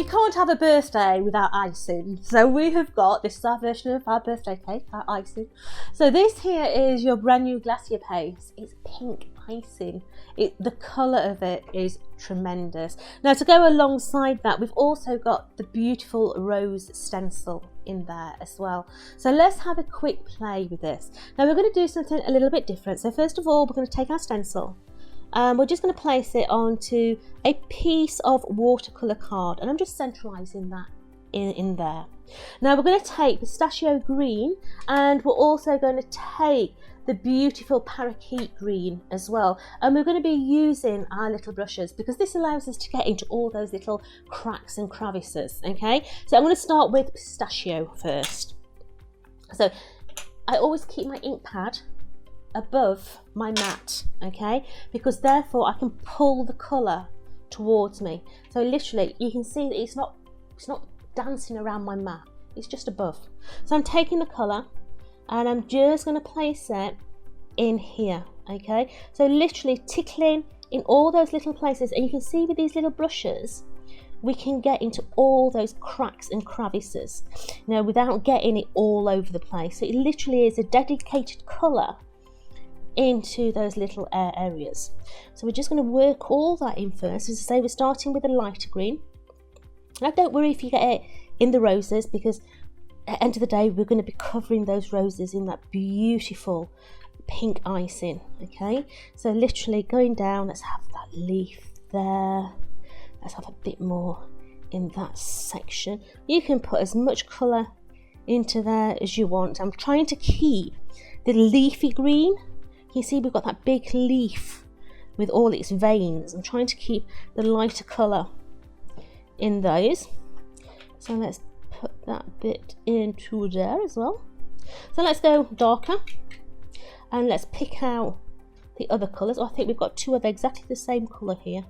can't have a birthday without icing. So we have got, this is our version of our birthday cake, our icing. So this here is your brand new Glacier Paste. It's pink icing. The colour of it is tremendous. Now to go alongside that, we've also got the beautiful rose stencil in there as well. So let's have a quick play with this. Now we're going to do something a little bit different. So first of all, we're going to take our stencil. We're just going to place it onto a piece of watercolour card, and I'm just centralising that in there. Now we're going to take pistachio green, and we're also going to take the beautiful parakeet green as well, and we're going to be using our little brushes because this allows us to get into all those little cracks and crevices. Okay, so I'm going to start with pistachio first. So I always keep my ink pad above my mat, okay, because therefore I can pull the colour towards me. So literally you can see that it's not dancing around my mat, it's just above. So I'm taking the colour and I'm just going to place it in here, okay, so literally tickling in all those little places, and you can see with these little brushes we can get into all those cracks and crevices, you know, without getting it all over the place. So it literally is a dedicated colour into those little areas. So we're just going to work all that in first. As I say, we're starting with a lighter green. Now don't worry if you get it in the roses, because at the end of the day we're going to be covering those roses in that beautiful pink icing. Okay, so literally going down, let's have that leaf there, let's have a bit more in that section. You can put as much colour into there as you want. I'm trying to keep the leafy green. You see we've got that big leaf with all its veins. I'm trying to keep the lighter colour in those. So let's put that bit into there as well. So let's go darker and let's pick out the other colours. Oh, I think we've got two of exactly the same colour here.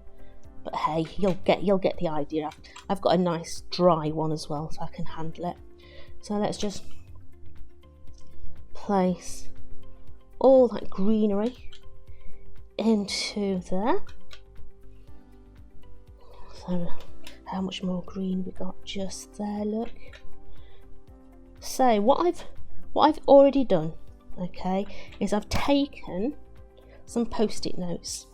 But hey, you'll get the idea. I've got a nice dry one as well, so I can handle it. So let's just place all that greenery into there. So how much more green we got just there, look. So what I've already done, okay, is I've taken some post-it notes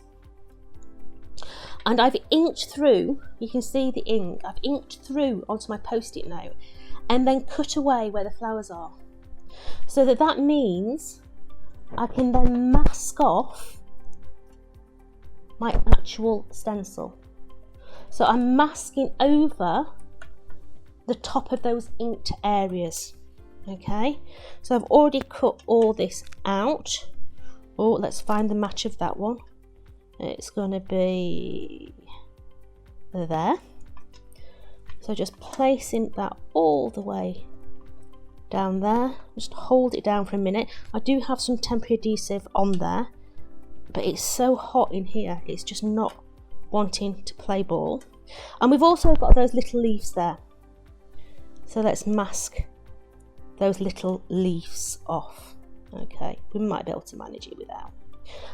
and I've inked through, you can see the ink, I've inked through onto my post-it note and then cut away where the flowers are. So that means I can then mask off my actual stencil. So I'm masking over the top of those inked areas. Okay, so I've already cut all this out. Oh, let's find the match of that one. It's going to be there. So just placing that all the way down there, just hold it down for a minute. I do have some temporary adhesive on there, but it's so hot in here, it's just not wanting to play ball. And we've also got those little leaves there, so let's mask those little leaves off. Okay, we might be able to manage it without.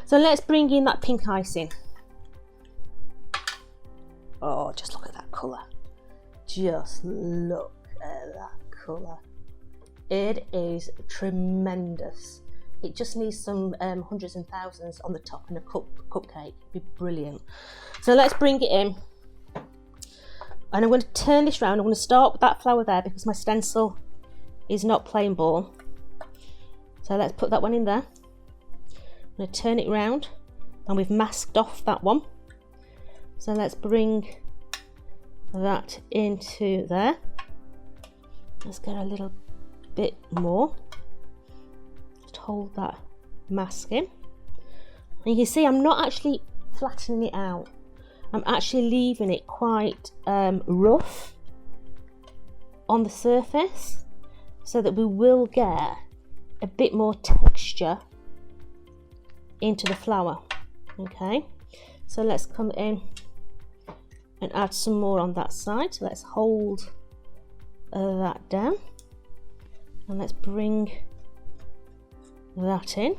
So let's bring in that pink icing. Oh, just look at that colour, just look at that colour. It is tremendous. It just needs some hundreds and thousands on the top and a cupcake. It'd be brilliant. So let's bring it in. And I'm going to turn this round. I'm going to start with that flower there because my stencil is not playing ball. So let's put that one in there. I'm going to turn it round and we've masked off that one. So let's bring that into there. Let's get a little bit more. Just hold that mask in. And you can see I'm not actually flattening it out. I'm actually leaving it quite rough on the surface so that we will get a bit more texture into the flower. Okay, so let's come in and add some more on that side. So let's hold that down and let's bring that in.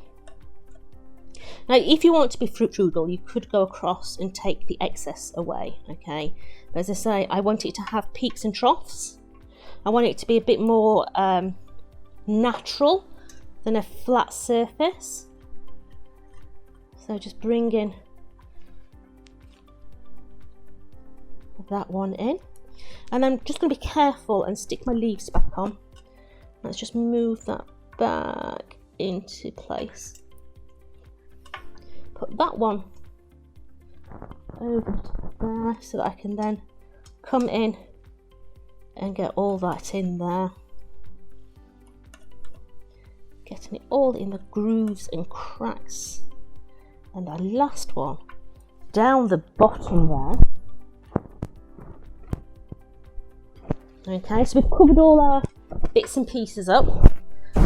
Now if you want to be frugal, you could go across and take the excess away, okay, But as I say, I want it to have peaks and troughs. I want it to be a bit more natural than a flat surface. So just bring in that one in. And I'm just going to be careful and stick my leaves back on. Let's just move that back into place. Put that one over there so that I can then come in and get all that in there. Getting it all in the grooves and cracks. And the last one down the bottom there. Okay, so we've covered all our bits and pieces up.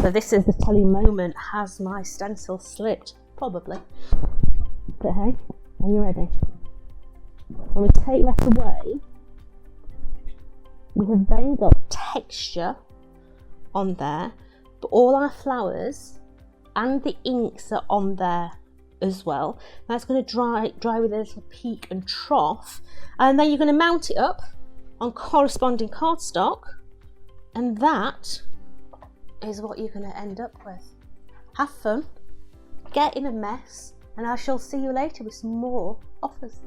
So this is the telling moment. Has my stencil slipped? Probably. But hey, are you ready? When we take that away, we have then got texture on there, but all our flowers and the inks are on there as well. That's going to dry with a little peak and trough, and then you're going to mount it up on corresponding cardstock, and that is what you're going to end up with. Have fun, get in a mess, and I shall see you later with some more offers.